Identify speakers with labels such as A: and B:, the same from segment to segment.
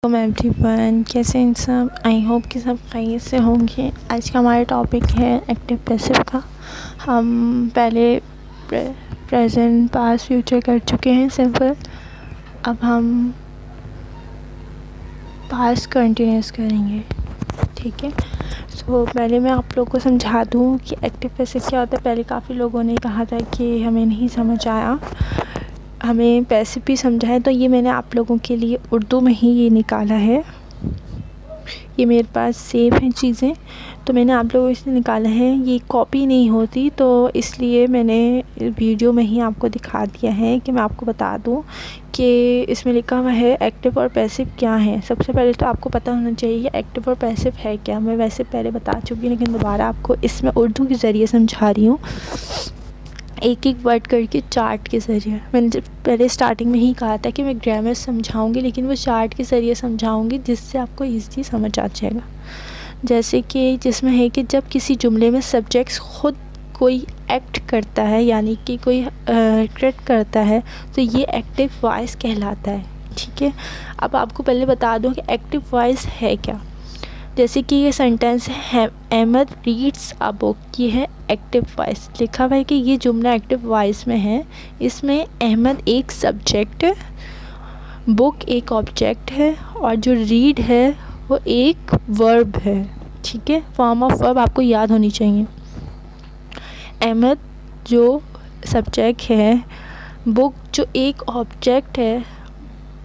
A: Everyone, कैसे हैं सब। आई होप कि सब खैरियत से होंगे। आज का हमारा टॉपिक है एक्टिव पैसिव का। हम पहले प्रेजेंट पास्ट फ्यूचर कर चुके हैं सिंपल। अब हम पास्ट कंटिन्यूस करेंगे, ठीक है। तो पहले मैं आप लोगों को समझा दूँ कि एक्टिव पैसिव क्या होता है। पहले काफ़ी लोगों ने कहा था कि हमें नहीं समझ आया, हमें पैसिव भी समझाएं, तो ये मैंने आप लोगों के लिए उर्दू में ही ये निकाला है। ये मेरे पास सेव हैं चीज़ें, तो मैंने आप लोगों से निकाला है। ये कॉपी नहीं होती, तो इसलिए मैंने वीडियो में ही आपको दिखा दिया है कि मैं आपको बता दूं कि इसमें लिखा हुआ है एक्टिव और पैसिव क्या है। सबसे पहले तो आपको पता होना चाहिए एक्टिव और पैसिव है क्या। मैं वैसे पहले बता चुकी हूँ, लेकिन दोबारा आपको इसमें उर्दू के ज़रिए समझा रही हूँ, एक एक वर्ड करके चार्ट के ज़रिए। मैंने जब पहले स्टार्टिंग में ही कहा था कि मैं ग्रामर समझाऊंगी, लेकिन वो चार्ट के ज़रिए समझाऊंगी जिससे आपको ईज़िली समझ आ जाएगा। जैसे कि जिसमें है कि जब किसी जुमले में सब्जेक्ट्स खुद कोई एक्ट करता है, यानी कि कोई एक्ट करता है, तो ये एक्टिव वॉइस कहलाता है, ठीक है। अब आपको पहले बता दूँ कि एक्टिव वॉइस है क्या। जैसे कि ये सेंटेंस है अहमद रीड्स अ बुक, ये है एक्टिव वॉइस। लिखा हुआ है कि ये जुमला एक्टिव वॉइस में है। इसमें अहमद एक सब्जेक्ट, बुक एक ऑब्जेक्ट है, और जो रीड है वो एक वर्ब है, ठीक है। फॉर्म ऑफ वर्ब आपको याद होनी चाहिए। अहमद जो सब्जेक्ट है, बुक जो एक ऑब्जेक्ट है,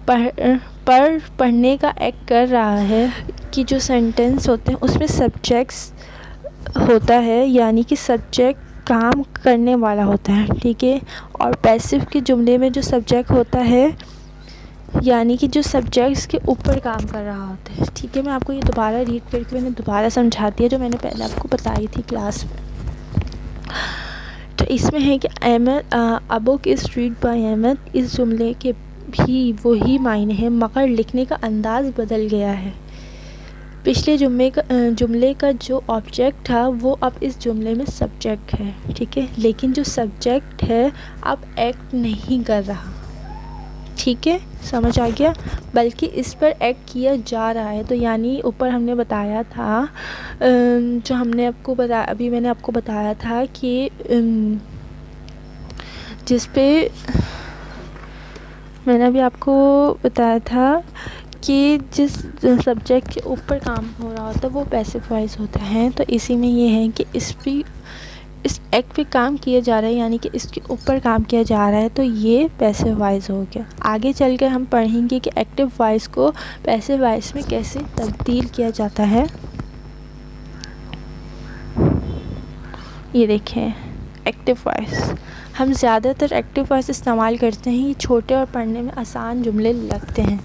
A: पढ़ने का एक्ट कर रहा है। कि जो सेंटेंस होते हैं उसमें सब्जेक्ट्स होता है, यानी कि सब्जेक्ट काम करने वाला होता है, ठीक है। और पैसिव के जुमले में जो सब्जेक्ट होता है, यानी कि जो सब्जेक्ट्स के ऊपर काम कर रहा होता है, ठीक है। मैं आपको ये दोबारा रीड करके मैंने दोबारा समझा दिया, जो मैंने पहले आपको बताई थी क्लास में। तो इसमें है कि Ahmad a book is read by Ahmad, इस जुमले के भी वही मायने हैं, मगर लिखने का अंदाज़ बदल गया है। पिछले जुमले का जो ऑब्जेक्ट था वो अब इस जुमले में सब्जेक्ट है, ठीक है। लेकिन जो सब्जेक्ट है अब एक्ट नहीं कर रहा, ठीक है, समझ आ गया। बल्कि इस पर एक्ट किया जा रहा है। तो यानी ऊपर हमने बताया था, जो हमने आपको बताया, अभी मैंने आपको बताया था कि जिस पे मैंने अभी आपको बताया था कि जिस सब्जेक्ट के ऊपर काम हो रहा होता है वो पैसिव वॉइस होता है। तो इसी में ये है कि इस एक्ट पे काम किया जा रहा है, यानी कि इसके ऊपर काम किया जा रहा है, तो ये पैसिव वॉइस हो गया। आगे चल कर हम पढ़ेंगे कि एक्टिव वॉइस को पैसिव वॉइस में कैसे तब्दील किया जाता है। ये देखें एक्टिव वॉइस, हम ज़्यादातर एक्टिव वॉइस इस्तेमाल करते हैं। ये छोटे और पढ़ने में आसान जुमले लगते हैं।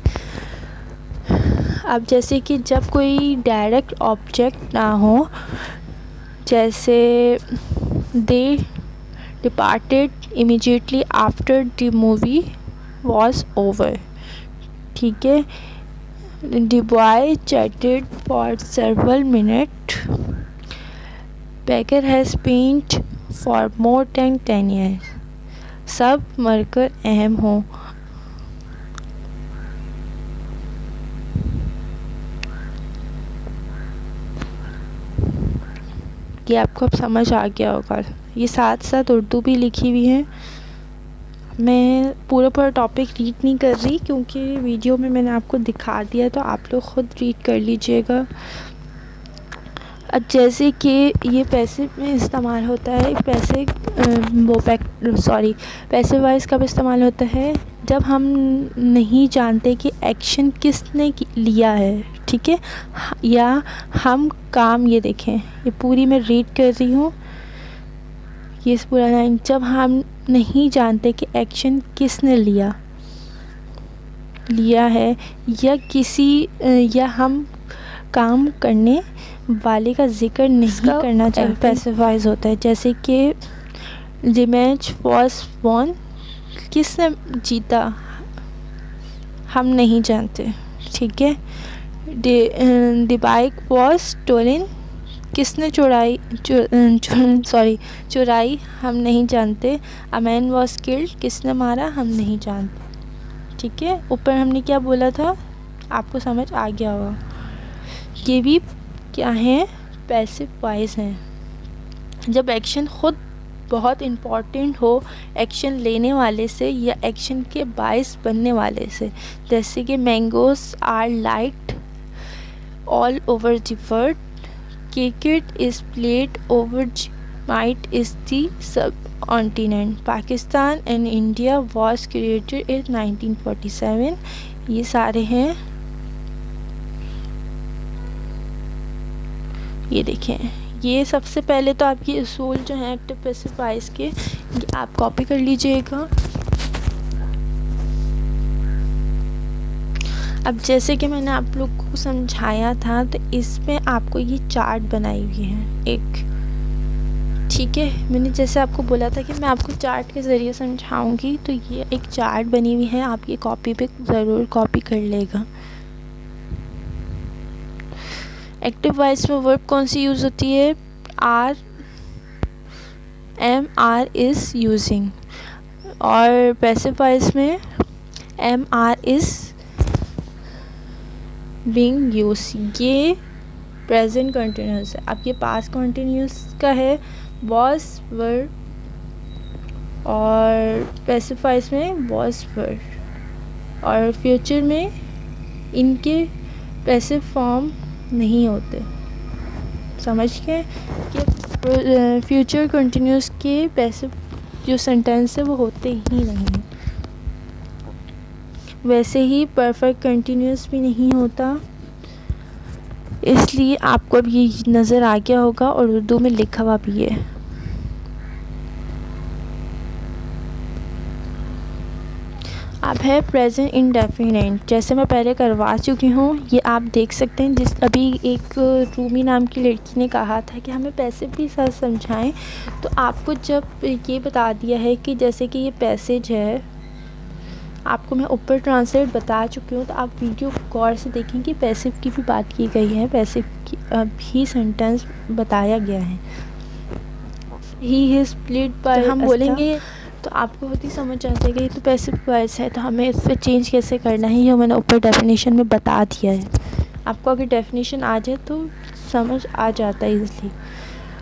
A: अब जैसे कि जब कोई डायरेक्ट ऑब्जेक्ट ना हो, जैसे they departed immediately after the movie was over, ठीक है। The boy chatted for several minute, beggar has been for more than 10 years, सब मरकर अहम हो। ये आपको अब समझ आ गया होगा। ये साथ साथ उर्दू भी लिखी हुई है। मैं पूरा टॉपिक रीड नहीं कर रही, क्योंकि वीडियो में मैंने आपको दिखा दिया, तो आप लोग ख़ुद रीड कर लीजिएगा। अब जैसे कि ये पैसिव में इस्तेमाल होता है, पैसिव वॉइस कब इस्तेमाल होता है, जब हम नहीं जानते कि एक्शन किसने लिया है, ठीक है। या हम काम, ये देखें, ये पूरी मैं रीड कर रही हूँ, ये पूरा लाइन, जब हम नहीं जानते कि एक्शन किसने लिया है, या हम काम करने वाले का जिक्र नहीं करना चाहिए, पैसिव वॉइस होता है। जैसे कि द मैच वॉज वॉन, किसने जीता हम नहीं जानते, ठीक है। द बाइक वॉज स्टोलन, किसने चुराई हम नहीं जानते। अ मैन वॉज किल्ड, किसने मारा हम नहीं जानते, ठीक है। ऊपर हमने क्या बोला था, आपको समझ आ गया होगा। ये भी क्या है, पैसिव वॉइस हैं। जब एक्शन खुद बहुत इम्पॉर्टेंट हो एक्शन लेने वाले से या एक्शन के बायस बनने वाले से, जैसे कि mangoes are light all over the world, cricket is played over might is the subcontinent, Pakistan and India was created in 1947। ये सारे हैं, ये देखें। ये सबसे पहले तो आपकी असूल जो हैं एक्टिव पैसिव वॉइस के, ये आप कॉपी कर लीजिएगा। अब जैसे कि मैंने आप लोग को समझाया था, तो इसमें आपको ये चार्ट बनाई हुई है एक, ठीक है। मैंने जैसे आपको बोला था कि मैं आपको चार्ट के ज़रिए समझाऊंगी, तो ये एक चार्ट बनी हुई है, आप ये कॉपी पे ज़रूर कॉपी कर लेगा। एक्टिव वॉइस में वर्ब कौन सी यूज़ होती है, are, am are is using, और पैसिव वॉइस में am are is being use. ये प्रेजेंट कंटिन्यूस है, आपके पास कंटिन्यूस का है वॉज वर, और पैसिव वॉइस में वॉज वर, और फ्यूचर में इनके पैसिव फॉर्म नहीं होते। समझ गए कि फ्यूचर कंटिन्यूस के पैसिव जो सेंटेंस है वो होते ही नहीं हैं। वैसे ही परफेक्ट कंटिन्यूस भी नहीं होता, इसलिए आपको अब ये नज़र आ गया होगा और उर्दू में लिखा हुआ भी है। अब है प्रेजेंट इंडेफिनिट, जैसे मैं पहले करवा चुकी हूँ, ये आप देख सकते हैं। जिस अभी एक रूमी नाम की लड़की ने कहा था कि हमें पैसिव भी साथ समझाएं, तो आपको जब ये बता दिया है कि जैसे कि ये पैसेज है, आपको मैं ऊपर ट्रांसलेट बता चुकी हूँ, तो आप वीडियो गौर से देखें कि पैसिव की भी बात की गई है, पैसिव की भी सेंटेंस बताया गया है। ही इज़ प्लेड बाय, हम बोलेंगे तो आपको बहुत ही समझ आ जाएगा ये तो पैसिव वॉइस है, तो हमें इस पर चेंज कैसे करना है ये मैंने ऊपर डेफिनेशन में बता दिया है। आपको अगर डेफिनेशन आ जाए तो समझ आ जाता है ईज़िली।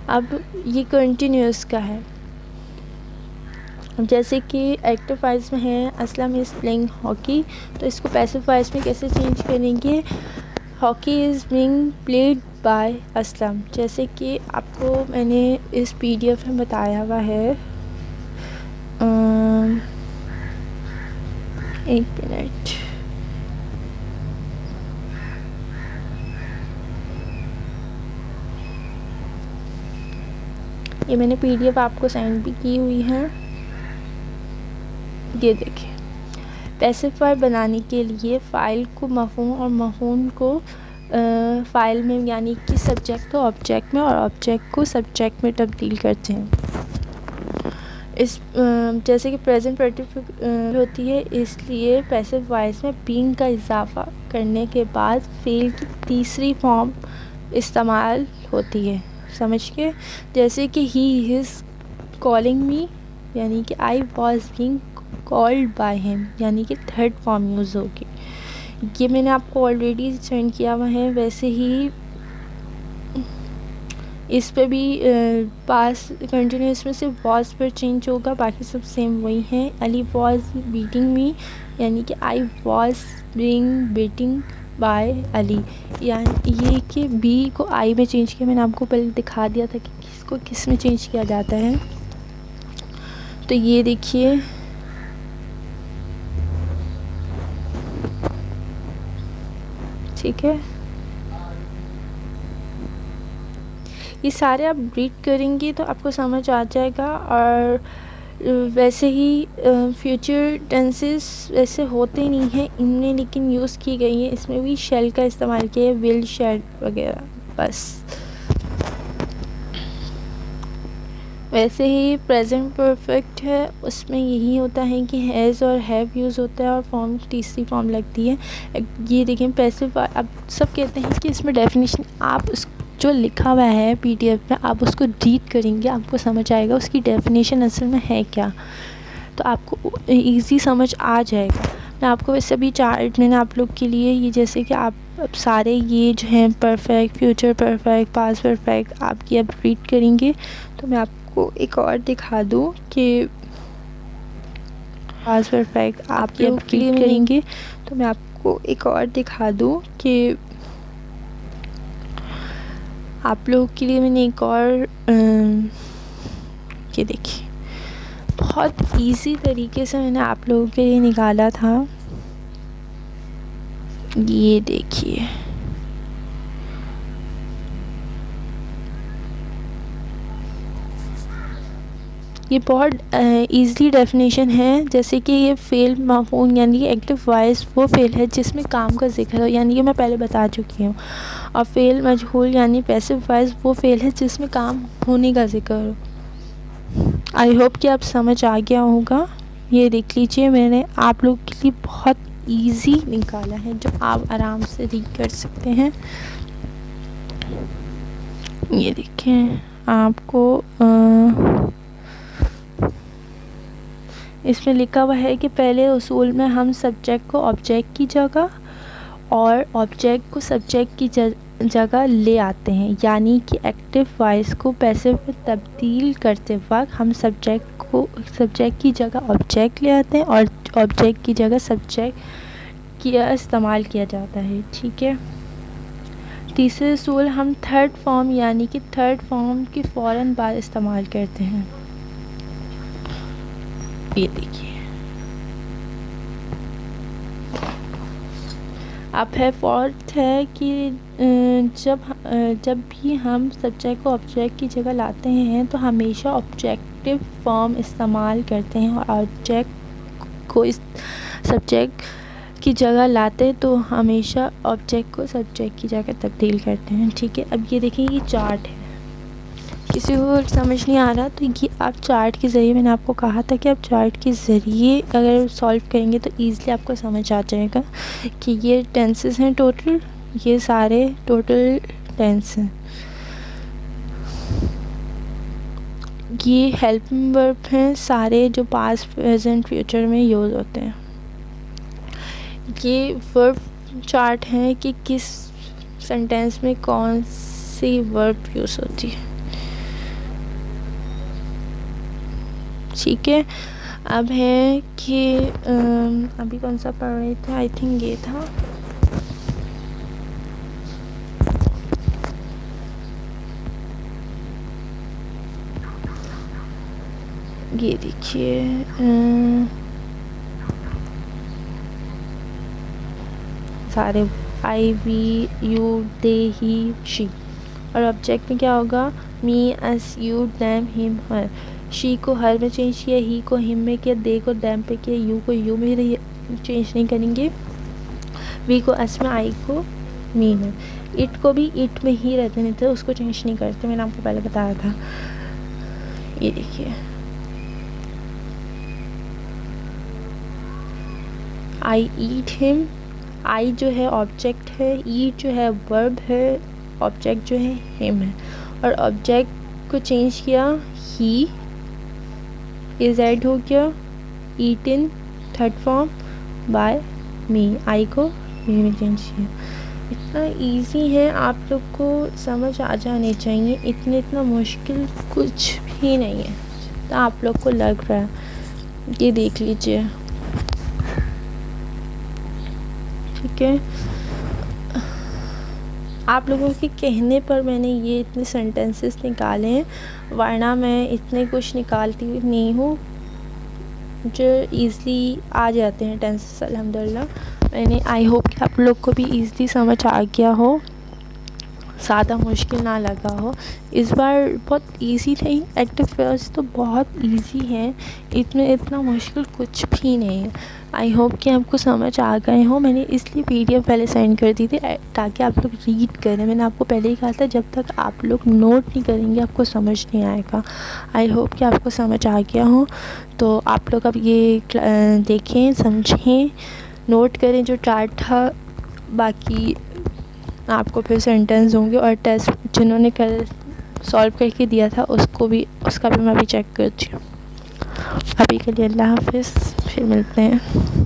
A: अब ये कंटिन्यूस का है, जैसे कि एक्टिव वॉइस में है असलम इज़ प्लेइंग हॉकी, तो इसको पैसिव वॉइस में कैसे चेंज करेंगे, hockey is being played by Aslam. जैसे कि आपको मैंने इस PDF में बताया हुआ है, एक मिनट, ये मैंने PDF आपको सेंड भी की हुई है, ये देखिए। पैसिव वर्ब बनाने के लिए फ़ाइल को मफ़हूम और मफ़हूम को फ़ाइल में, यानी कि सब्जेक्ट को ऑब्जेक्ट में और ऑब्जेक्ट को सब्जेक्ट में तब्दील करते हैं। इस जैसे कि प्रेजेंट पार्टिसिपल होती है, इसलिए पैसिव वॉइस में बीइंग का इजाफा करने के बाद फेल की तीसरी फॉर्म इस्तेमाल होती है। समझ के, जैसे कि ही इज़ कॉलिंग मी, यानी कि I was being called by him, यानी कि थर्ड फॉर्म यूज़ होगी। ये मैंने आपको ऑलरेडी सेंड किया हुआ है। वैसे ही इस पे भी पास कंटिन्यूस में सिर्फ वॉज पर चेंज होगा, बाकी सब सेम वही हैं। अली वॉज बीटिंग मी, यानी कि I was being beating by Ali, यानी ये कि बी को आई में चेंज किया। मैंने आपको पहले दिखा दिया था कि किसको किस में चेंज किया जाता है। तो ये देखिए, ठीक है, ये सारे आप रीड करेंगे तो आपको समझ आ जाएगा। और वैसे ही फ्यूचर टेंसेस वैसे होते नहीं हैं इनमें, लेकिन यूज़ की गई है। इसमें भी शेल का इस्तेमाल किया है, विल, शेल वगैरह, बस। वैसे ही प्रेजेंट परफेक्ट है, उसमें यही होता है कि हैज़ और हैव यूज़ होता है और फॉर्म तीसरी फॉर्म लगती है। ये देखें पैसिव, अब सब कहते हैं कि इसमें डेफिनेशन, आप उस जो लिखा हुआ है PDF में, आप उसको रीड करेंगे, आपको समझ आएगा उसकी डेफिनेशन असल में है क्या, तो आपको इजी समझ आ जाएगा। मैं आपको वैसे भी चार्ट मैंने आप लोग के लिए ये जैसे कि आप अब सारे ये जो हैं perfect, future perfect, past perfect आप ये अब रीड करेंगे। तो मैं आपको एक और दिखा दूँ कि पास्ट परफेक्ट आप ये अब रीड करेंगे। तो मैं आपको एक और दिखा दूँ कि आप लोगों के लिए मैंने एक और ये देखिए बहुत इजी तरीके से मैंने आप लोगों के लिए निकाला था। ये देखिए ये बहुत ईज़ी डेफिनेशन है। जैसे कि ये फ़ेल मफ़ऊल यानी कि एक्टिव वॉइस वो फ़ेल है जिसमें काम का ज़िक्र हो, यानी कि मैं पहले बता चुकी हूँ। और फ़ेल मजहूल यानी पैसिव वॉइस वो फ़ेल है जिसमें काम होने का ज़िक्र हो। आई होप कि आप समझ आ गया होगा। ये देख लीजिए मैंने आप लोग के लिए बहुत इजी निकाला है जो आप आराम से रीड कर सकते हैं। ये देखें आपको इसमें लिखा हुआ है कि पहले उसूल में हम सब्जेक्ट को ऑब्जेक्ट की जगह और ऑब्जेक्ट को सब्जेक्ट की जगह ले आते हैं, यानी कि एक्टिव वॉइस को पैसिव में तब्दील करते वक्त हम सब्जेक्ट की जगह ऑब्जेक्ट ले आते हैं और ऑब्जेक्ट की जगह सब्जेक्ट का इस्तेमाल किया जाता है। ठीक है। तीसरे उसूल हम थर्ड फॉर्म यानी कि थर्ड फॉर्म के फ़ौरन बाद इस्तेमाल करते हैं। ये देखिए अब है फोर्थ है कि जब भी हम सब्जेक्ट को ऑब्जेक्ट की जगह लाते हैं तो हमेशा ऑब्जेक्टिव फॉर्म इस्तेमाल करते हैं और ऑब्जेक्ट को इस सब्जेक्ट की जगह लाते हैं तो हमेशा ऑब्जेक्ट को सब्जेक्ट की जगह तब्दील करते हैं। ठीक है। अब ये देखें ये चार्ट है, किसी को समझ नहीं आ रहा तो ये आप चार्ट के ज़रिए मैंने आपको कहा था कि आप चार्ट के ज़रिए अगर सॉल्व करेंगे तो ईज़िली आपको समझ आ जाएगा कि ये टेंसेस हैं टोटल, ये सारे टोटल टेंस हैं। ये हेल्पिंग वर्ब हैं सारे जो पास्ट प्रेजेंट फ्यूचर में यूज़ होते हैं। ये वर्ब चार्ट है कि किस सेंटेंस में कौन सी वर्ब यूज़ होती है। ठीक है। अब है कि अभी कौन सा पढ़ रहे थे, आई थिंक ये था। ये देखिए सारे I, we, you, they, he, she. और ऑब्जेक्ट में क्या होगा, me, us, you, them, him, her. She को हर में चेंज किया, ही को हिम में किया, दे को दैम पे किया, यू को यू में चेंज नहीं करेंगे, वी को अस में, आई को मी में। इट को भी इट में ही रहते नहीं थे, उसको चेंज नहीं करते, मैंने आपको पहले बताया था। ये देखिए आई ईट हिम, आई जो है ऑब्जेक्ट है, ईट जो है वर्ब है, ऑब्जेक्ट जो है हिम है। और ऑब्जेक्ट को चेंज किया, ही इज ऐड हो गया, ईटन थर्ड फॉर्म बाय मी, आई को मी में चेंज किया। इतना इजी है, आप लोग को समझ आ जाने चाहिए, इतना मुश्किल कुछ भी नहीं है तो आप लोग को लग रहा है। ये देख लीजिए। ठीक है। आप लोगों के कहने पर मैंने ये इतने सेंटेंसेस निकाले हैं, वरना मैं इतने कुछ निकालती नहीं हूँ जो ईज़िली आ जाते हैं टेंसेस अल्हम्दुलिल्लाह। मैंने आई होप कि आप लोग को भी ईज़िली समझ आ गया हो, ज़्यादा मुश्किल ना लगा हो। इस बार बहुत इजी नहीं, एक्टिव वर्ड्स तो बहुत इजी हैं, इतना मुश्किल कुछ भी नहीं है। आई होप कि आपको समझ आ गए हो। मैंने इसलिए पीडीएफ पहले सेंड कर दी थी ताकि आप लोग रीड करें। मैंने आपको पहले ही कहा था जब तक आप लोग नोट नहीं करेंगे आपको समझ नहीं आएगा। आई होप कि आपको समझ आ गया हो। तो आप लोग अब ये देखें, समझें, नोट करें जो चार्ट था। बाकी आपको फिर सेंटेंस होंगे और टेस्ट जिन्होंने कल सॉल्व करके दिया था उसका भी मैं अभी चेक करती हूँ। अभी के लिए अल्लाह हाफ़िज़, फिर मिलते हैं।